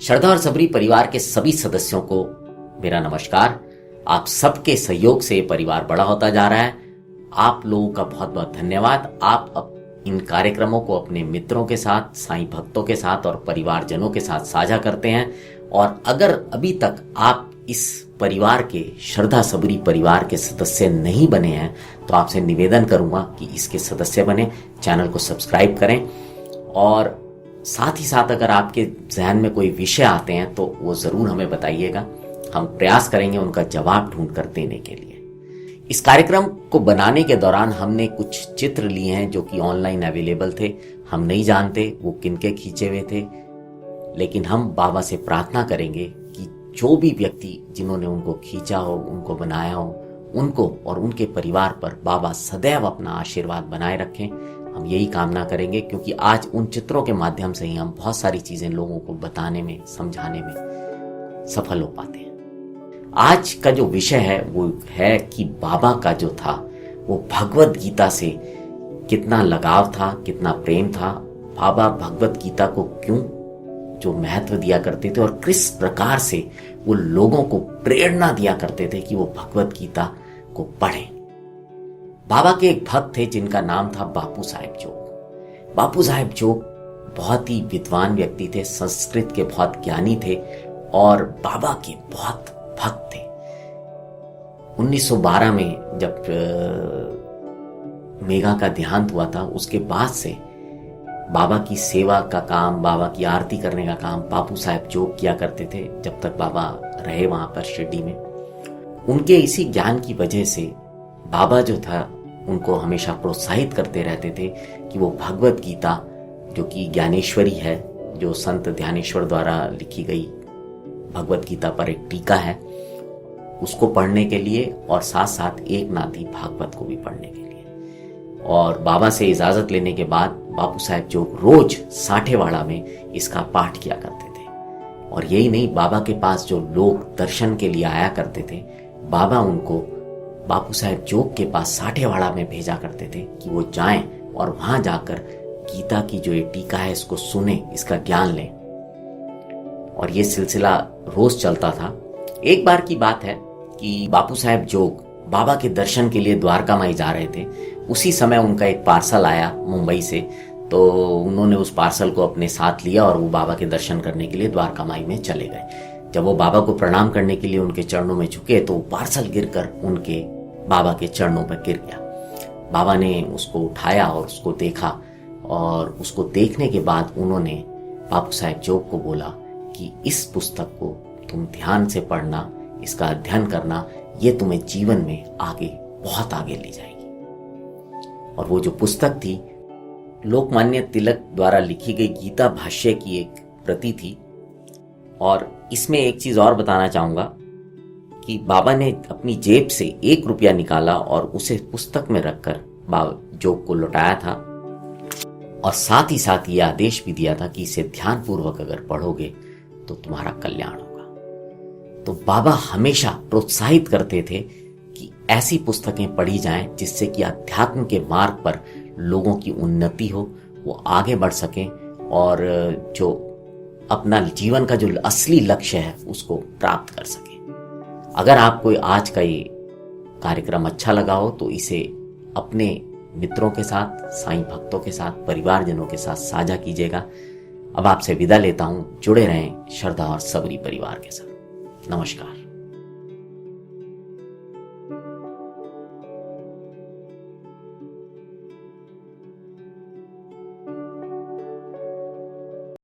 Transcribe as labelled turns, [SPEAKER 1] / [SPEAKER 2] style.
[SPEAKER 1] श्रद्धा और सबरी परिवार के सभी सदस्यों को मेरा नमस्कार। आप सबके सहयोग से परिवार बड़ा होता जा रहा है। आप लोगों का बहुत बहुत धन्यवाद। आप इन कार्यक्रमों को अपने मित्रों के साथ, साईं भक्तों के साथ और परिवारजनों के साथ साझा करते हैं। और अगर अभी तक आप इस परिवार के, श्रद्धा सबरी परिवार के सदस्य नहीं बने हैं तो आपसे निवेदन करूंगा कि इसके सदस्य बने, चैनल को सब्सक्राइब करें। और साथ ही साथ अगर आपके जहन में कोई विषय आते हैं तो वो ज़रूर हमें बताइएगा। हम प्रयास करेंगे उनका जवाब ढूंढ कर देने के लिए। इस कार्यक्रम को बनाने के दौरान हमने कुछ चित्र लिए हैं जो कि ऑनलाइन अवेलेबल थे। हम नहीं जानते वो किनके खींचे हुए थे, लेकिन हम बाबा से प्रार्थना करेंगे कि जो भी व्यक्ति जिन्होंने उनको खींचा हो, उनको बनाया हो, उनको और उनके परिवार पर बाबा सदैव अपना आशीर्वाद बनाए रखें। हम यही कामना करेंगे, क्योंकि आज उन चित्रों के माध्यम से ही हम बहुत सारी चीजें लोगों को बताने में, समझाने में सफल हो पाते हैं। आज का जो विषय है वो है कि बाबा का जो था वो भगवत गीता से कितना लगाव था, कितना प्रेम था। बाबा भगवत गीता को क्यों जो महत्व दिया करते थे और किस प्रकार से वो लोगों को प्रेरणा दिया करते थे कि वो भगवत गीता को पढ़ें। बाबा के एक भक्त थे जिनका नाम था बापू साहेब जोग। बापू साहेब जोग बहुत ही विद्वान व्यक्ति थे, संस्कृत के बहुत ज्ञानी थे और बाबा के बहुत भक्त थे। 1912 में जब मेघा का देहांत हुआ था, उसके बाद से बाबा की सेवा का काम, बाबा की आरती करने का काम बापू साहेब जोग किया करते थे जब तक बाबा रहे वहां पर शिरडी में। उनके इसी ज्ञान की वजह से बाबा जो था उनको हमेशा प्रोत्साहित करते रहते थे कि वो भगवत गीता, जो कि ज्ञानेश्वरी है, जो संत ध्यानेश्वर द्वारा लिखी गई भगवत गीता पर एक टीका है, उसको पढ़ने के लिए और साथ साथ एक नाथी भागवत को भी पढ़ने के लिए। और बाबा से इजाजत लेने के बाद बापू साहेब जो रोज साठेवाड़ा में इसका पाठ किया करते थे। और यही नहीं, बाबा के पास जो लोग दर्शन के लिए आया करते थे, बाबा उनको बापू साहेब जोग के पास साठेवाड़ा में भेजा करते थे कि वो जाएं और वहां जाकर गीता की जो ये टीका है इसको सुने, इसका ज्ञान लें। और ये सिलसिला रोज चलता था। एक बार की बात है कि बापू साहेब जोग बाबा के दर्शन के लिए द्वारका माई जा रहे थे। उसी समय उनका एक पार्सल आया मुंबई से, तो उन्होंने उस पार्सल को अपने साथ लिया और वो बाबा के दर्शन करने के लिए द्वारका माई में चले गए। जब वो बाबा को प्रणाम करने के लिए उनके चरणों में झुके तो पार्सल गिरकर उनके बाबा के चरणों पर गिर गया। बाबा ने उसको उठाया और उसको देखा, और उसको देखने के बाद उन्होंने बापू साहेब जोग को बोला कि इस पुस्तक को तुम ध्यान से पढ़ना, इसका अध्ययन करना, ये तुम्हें जीवन में आगे, बहुत आगे ले जाएगी। और वो जो पुस्तक थी लोकमान्य तिलक द्वारा लिखी गई गीता भाष्य की एक प्रति थी। और इसमें एक चीज और बताना चाहूंगा कि बाबा ने अपनी जेब से 1 रुपया निकाला और उसे पुस्तक में रखकर बाबा जोग को लौटाया था। और साथ ही साथ ये आदेश भी दिया था कि इसे ध्यान पूर्वक अगर पढ़ोगे तो तुम्हारा कल्याण होगा। तो बाबा हमेशा प्रोत्साहित करते थे कि ऐसी पुस्तकें पढ़ी जाएं जिससे कि अध्यात्म के मार्ग पर लोगों की उन्नति हो, वो आगे बढ़ सकें और जो अपना जीवन का जो असली लक्ष्य है उसको प्राप्त कर सके। अगर आपको आज का ये कार्यक्रम अच्छा लगा हो तो इसे अपने मित्रों के साथ, साईं भक्तों के साथ, परिवारजनों के साथ साझा कीजिएगा। अब आपसे विदा लेता हूं। जुड़े रहें श्रद्धा और सबरी परिवार के साथ। नमस्कार।